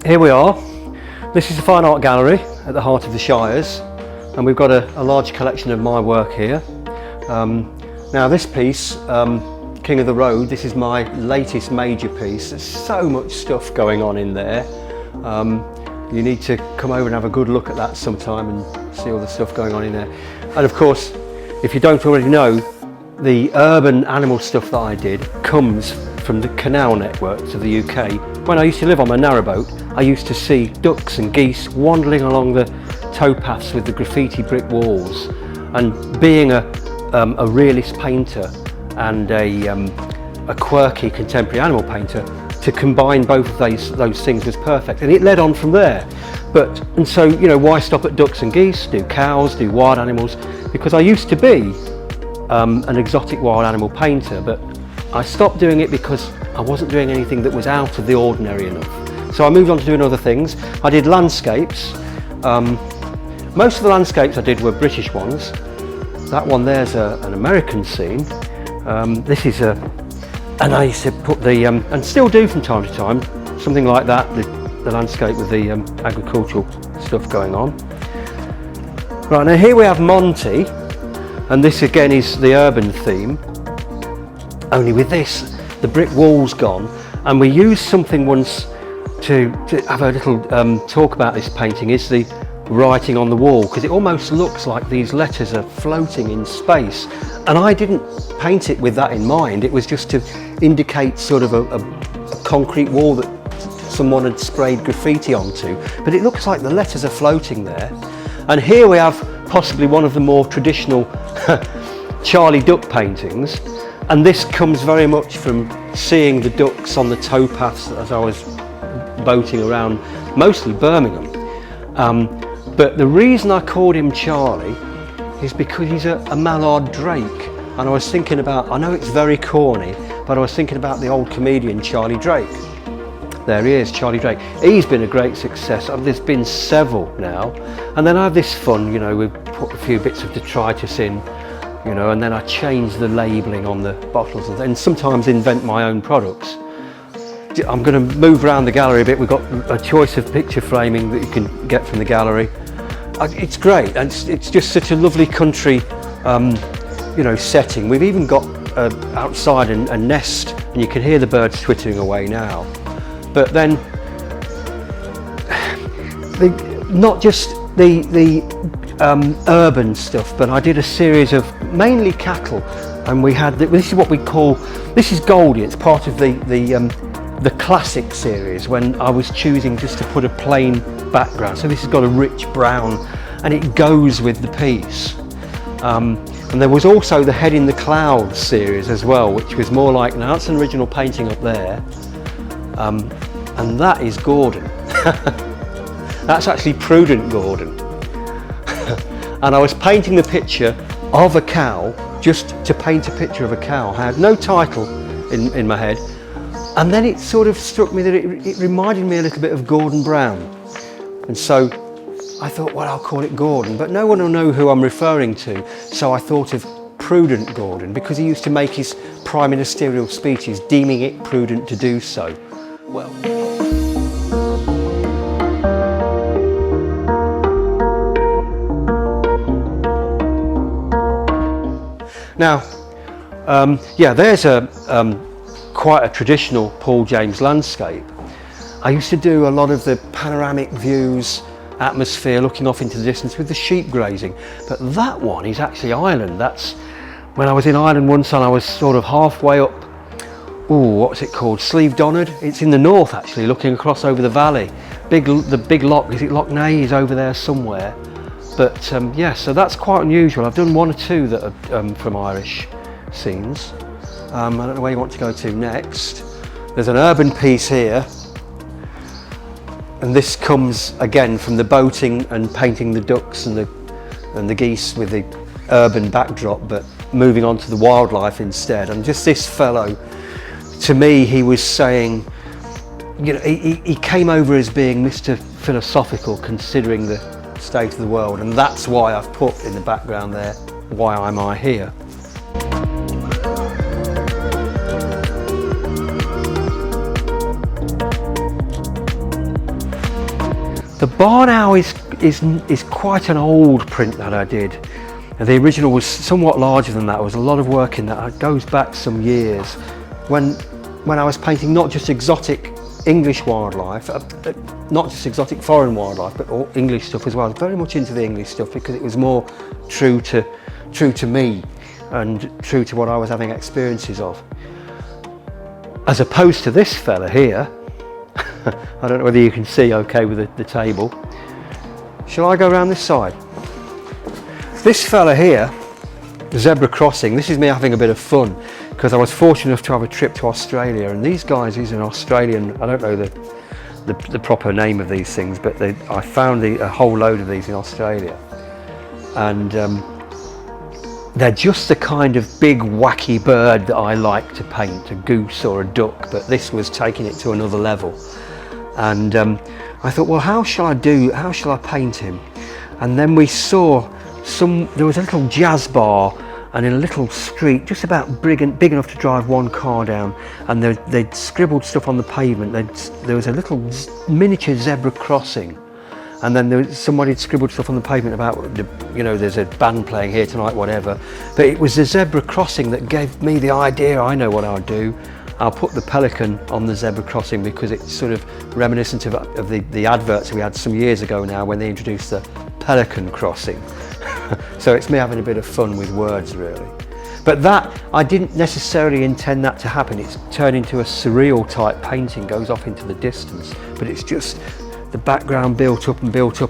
Here we are. This is the Fine Art Gallery at the heart of the Shires, and we've got a large collection of my work here. Now this piece, King of the Road, this is my latest major piece. There's so much stuff going on in there. You need to come over and have a good look at that sometime and see all the stuff going on in there. And of course, if you don't already know, the urban animal stuff that I did comes from the canal networks of the UK. When I used to live on my narrowboat, I used to see ducks and geese wandering along the towpaths with the graffiti brick walls. And being a realist painter and a quirky contemporary animal painter, to combine both of those things was perfect, and it led on from there. And so, you know, why stop at ducks and geese? Do cows, do wild animals? Because I used to be an exotic wild animal painter, but I stopped doing it because I wasn't doing anything that was out of the ordinary enough. So I moved on to doing other things. I did landscapes. Most of the landscapes I did were British ones. That one there's an American scene. This is and I used to put the, and still do from time to time, something like that, the landscape with the agricultural stuff going on. Right, now here we have Monty, and this again is the urban theme, only with this, the brick wall's gone, and we used something once to have a little talk about this painting, is the writing on the wall, because it almost looks like these letters are floating in space, and I didn't paint it with that in mind. It was just to indicate sort of a concrete wall that someone had sprayed graffiti onto, but it looks like the letters are floating there. And here we have possibly one of the more traditional Charlie Duck paintings, and this comes very much from seeing the ducks on the towpaths as I was boating around, mostly Birmingham. But the reason I called him Charlie is because he's a mallard drake, and I was thinking about, I know it's very corny, but I was thinking about the old comedian Charlie Drake. There he is, Charlie Drake. He's been a great success. There's been several now, and then I have this fun, you know, we put a few bits of detritus in, you know, and then I change the labelling on the bottles and sometimes invent my own products. I'm going to move around the gallery a bit. We've got a choice of picture framing that you can get from the gallery. It's great, and it's just such a lovely country, you know, setting. We've even got outside a nest, and you can hear the birds twittering away now. But then, not just the urban stuff, but I did a series of mainly cattle, and we had this is what we call, this is Goldie. It's part of the classic series, when I was choosing just to put a plain background. So this has got a rich brown, and it goes with the piece. And there was also the Head in the Clouds series as well, which was more like, now that's an original painting up there, and that is Gordon. That's actually Prudent Gordon. And I was painting the picture of a cow, just to paint a picture of a cow. I had no title in my head, and then it sort of struck me that it reminded me a little bit of Gordon Brown. And so I thought, well, I'll call it Gordon, but no one will know who I'm referring to. So I thought of Prudent Gordon, because he used to make his prime ministerial speeches deeming it prudent to do so. Well. Now, yeah, there's quite a traditional Paul James landscape. I used to do a lot of the panoramic views, atmosphere, looking off into the distance with the sheep grazing. But that one is actually Ireland. That's when I was in Ireland once, and I was sort of halfway up, what's it called? Slieve Donard. It's in the north actually, looking across over the valley. The big loch, is it Loch Ness, is over there somewhere. But yeah, so that's quite unusual. I've done one or two that are from Irish scenes. I don't know where you want to go to next. There's an urban piece here, and this comes again from the boating and painting the ducks and the geese with the urban backdrop, but moving on to the wildlife instead. And just this fellow, to me, he was saying, you know, he came over as being Mr. Philosophical, considering the state of the world, and that's why I've put in the background there, why am I here? The barn owl is quite an old print that I did. And the original was somewhat larger than that. There was a lot of work in that. It goes back some years when I was painting not just exotic English wildlife, not just exotic foreign wildlife, but all English stuff as well. I was very much into the English stuff because it was more true to me and true to what I was having experiences of. As opposed to this fella here, I don't know whether you can see okay with the table. Shall I go around this side? This fella here, the zebra crossing, this is me having a bit of fun because I was fortunate enough to have a trip to Australia, and these guys, he's an Australian, I don't know the proper name of these things, but I found a whole load of these in Australia, and they're just the kind of big wacky bird that I like to paint, a goose or a duck, but this was taking it to another level. And I thought, well, how shall I paint him? And then we saw there was a little jazz bar and in a little street just about big enough to drive one car down, and they'd scribbled stuff on the pavement. There was a little miniature zebra crossing, and then somebody had scribbled stuff on the pavement about, there's a band playing here tonight, whatever. But it was the zebra crossing that gave me the idea. I know what I'll do. I'll put the pelican on the zebra crossing because it's sort of reminiscent of the adverts we had some years ago now when they introduced the pelican crossing. So it's me having a bit of fun with words, really. But that, I didn't necessarily intend that to happen. It's turned into a surreal type painting, goes off into the distance, but it's just the background built up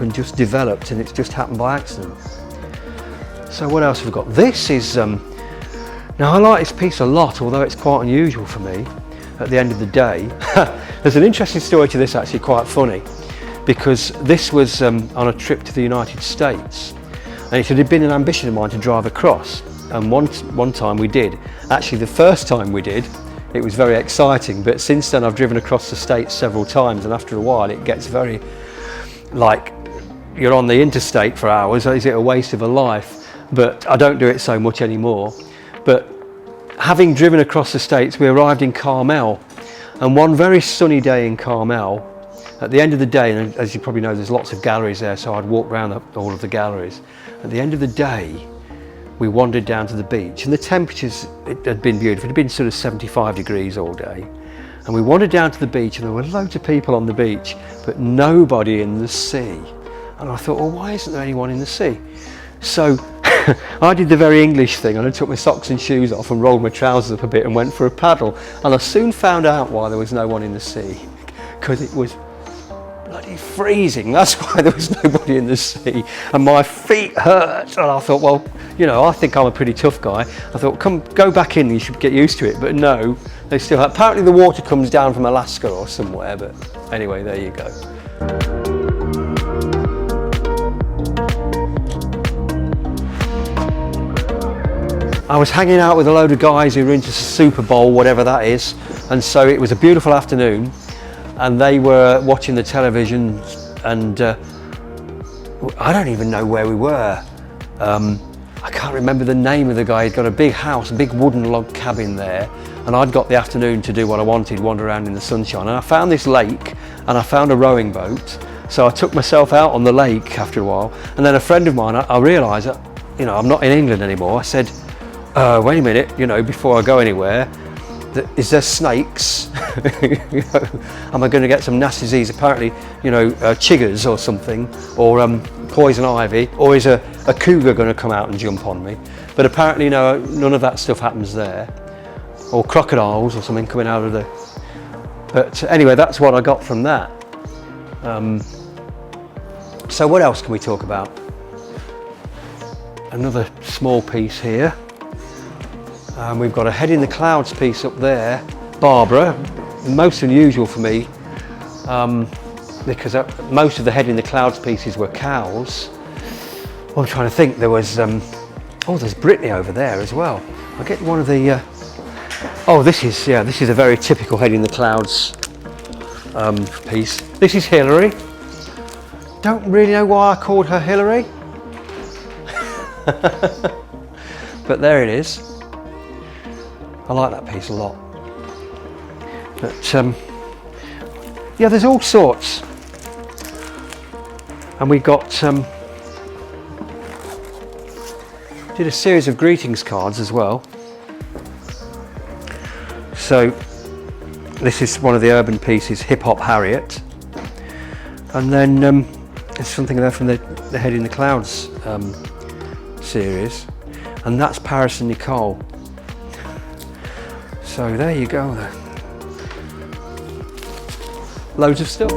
and just developed, and it's just happened by accident. So what else have we got? This is, now I like this piece a lot, although it's quite unusual for me at the end of the day. There's an interesting story to this, actually, quite funny, because this was on a trip to the United States. And it had been an ambition of mine to drive across, and one time we did. Actually, the first time we did, it was very exciting, but since then I've driven across the States several times, and after a while it gets very, like, you're on the interstate for hours. Is it a waste of a life? But I don't do it so much anymore. But having driven across the States, we arrived in Carmel, and one very sunny day in Carmel, at the end of the day, and as you probably know, there's lots of galleries there, so I'd walk around all of the galleries. At the end of the day, we wandered down to the beach, and the temperatures, it had been beautiful. It had been sort of 75 degrees all day. And we wandered down to the beach, and there were loads of people on the beach, but nobody in the sea. And I thought, well, why isn't there anyone in the sea? So I did the very English thing, and I took my socks and shoes off and rolled my trousers up a bit and went for a paddle. And I soon found out why there was no one in the sea, because it was bloody freezing. That's why there was nobody in the sea, and my feet hurt. And I thought, well, I think I'm a pretty tough guy. I thought, go back in, you should get used to it. But no, they still have. Apparently the water comes down from Alaska or somewhere, but anyway, there you go. I was hanging out with a load of guys who were into Super Bowl, whatever that is, and so it was a beautiful afternoon, and they were watching the television, and I don't even know where we were. I can't remember the name of the guy. He'd got a big house, a big wooden log cabin there, and I'd got the afternoon to do what I wanted, wander around in the sunshine. And I found this lake, and I found a rowing boat, so I took myself out on the lake after a while. And then a friend of mine, I realised that, I'm not in England anymore. I said, wait a minute, before I go anywhere, is there snakes? Am I going to get some nasty disease? Apparently, chiggers or something, or poison ivy, or is a cougar going to come out and jump on me? But apparently, no, none of that stuff happens there, or crocodiles or something coming out of the. But anyway, that's what I got from that. So what else can we talk about? Another small piece here. We've got a head in the clouds piece up there, Barbara, most unusual for me, because most of the head in the clouds pieces were cows. Well, I'm trying to think, there was, there's Brittany over there as well. I'll get one of the, this is a very typical head in the clouds piece. This is Hillary. Don't really know why I called her Hillary, but there it is. I like that piece a lot. But there's all sorts. And we got did a series of greetings cards as well. So this is one of the urban pieces, Hip Hop Harriet, and then there's something there from the Head in the Clouds series, and that's Paris and Nicole. So there you go then. Loads of stuff.